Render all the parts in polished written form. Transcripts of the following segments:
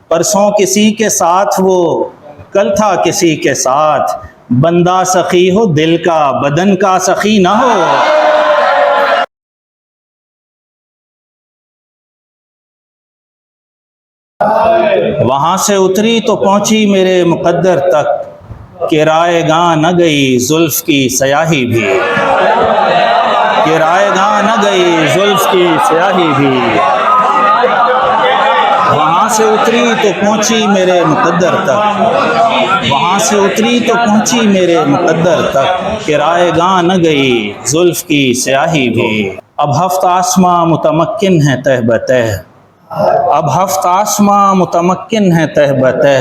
پرسوں کسی کے ساتھ وہ کل تھا کسی کے ساتھ، بندہ سخی ہو دل کا بدن کا سخی نہ ہو۔ وہاں سے اتری تو پہنچی میرے مقدر تک، کہ رائے گاں نہ گئی زلف کی سیاہی بھی، کہ رائے گاں نہ گئی زلف کی سیاہی بھی۔ وہاں سے اتری تو پہنچی میرے مقدر تک، وہاں سے اتری تو پہنچی میرے مقدر تک، کہ رائے گاں نہ گئی زلف کی سیاہی بھی۔ اب ہفت آسماں متمکن ہے تہ بتہ، اب ہفت آسماں متمکن ہے تہ بتہ،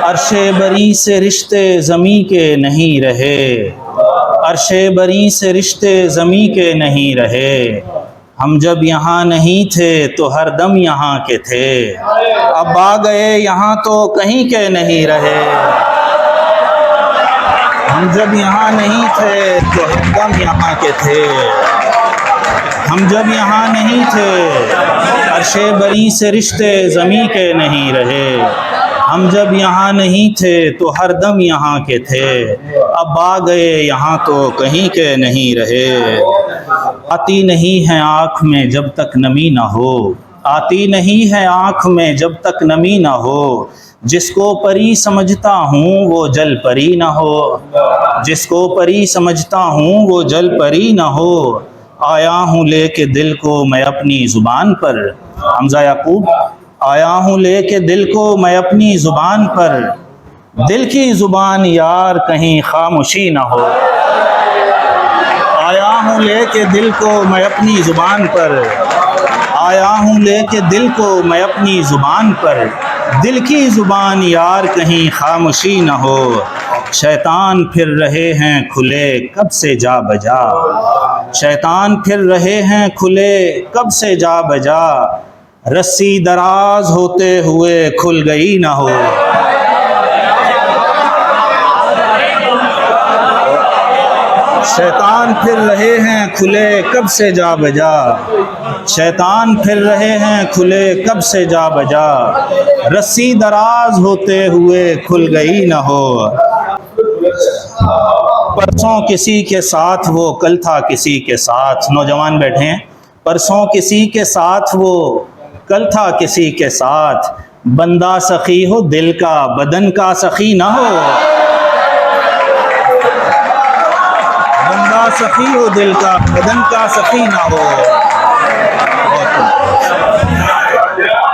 عرش بری سے رشتے زمیں کے نہیں رہے، عرش بری سے رشتے زمیں کے نہیں رہے۔ ہم جب یہاں نہیں تھے تو ہر دم یہاں کے تھے، اب آ گئے یہاں تو کہیں کے نہیں رہے۔ ہم جب یہاں نہیں تھے تو ہر دم یہاں کے تھے، ہم جب یہاں نہیں تھے عرش بری سے رشتے زمیں کے نہیں رہے۔ ہم جب یہاں نہیں تھے تو ہر دم یہاں کے تھے، اب آ گئے یہاں تو کہیں کے نہیں رہے۔ آتی نہیں ہے آنکھ میں جب تک نمی نہ ہو، آتی نہیں ہے آنکھ میں جب تک نمی نہ ہو، جس کو پری سمجھتا ہوں وہ جل پری نہ ہو، جس کو پری سمجھتا ہوں وہ جل پری نہ ہو۔ آیا ہوں لے کے دل کو میں اپنی زبان پر، حمزہ یعقوب، آیا ہوں لے کے دل کو میں اپنی زبان پر، دل کی زبان یار کہیں خاموشی نہ ہو۔ آیا ہوں لے کے دل کو میں اپنی زبان پر، آیا ہوں لے کے دل کو میں اپنی زبان پر، دل کی زبان یار کہیں خاموشی نہ ہو۔ شیطان پھر رہے ہیں کھلے کب سے جا بجا، شیطان پھر رہے ہیں کھلے کب سے جا بجا، رسی دراز ہوتے ہوئے کھل گئی نہ ہو۔ شیطان پھر رہے ہیں کھلے کب سے جا بجا، شیطان پھر رہے ہیں کھلے کب سے جا بجا، رسی دراز ہوتے ہوئے کھل گئی نہ ہو۔ پرسوں کسی کے ساتھ وہ کل تھا کسی کے ساتھ، نوجوان بیٹھے ہیں، پرسوں کسی کے ساتھ وہ کل تھا کسی کے ساتھ، بندہ سخی ہو دل کا بدن کا سخی نہ ہو، بندہ سخی ہو دل کا بدن کا سخی نہ ہو۔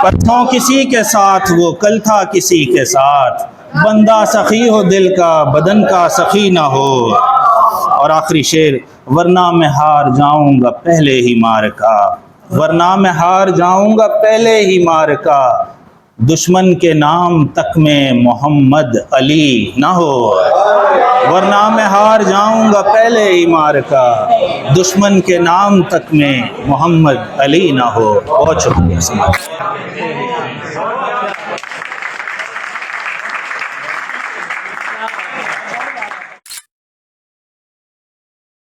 پرسوں کسی کے ساتھ وہ کل تھا کسی کے ساتھ، بندہ سخی ہو دل کا بدن کا سخی نہ ہو۔ اور آخری شعر، ورنہ میں ہار جاؤں گا پہلے ہی معرکہ، ورنہ میں ہار جاؤں گا پہلے ہی معرکہ، دشمن کے نام تک میں محمد علی نہ ہو، ورنہ میں ہار جاؤں گا پہلے ہی معرکہ، دشمن کے نام تک میں محمد علی نہ ہو۔ بہت شکریہ۔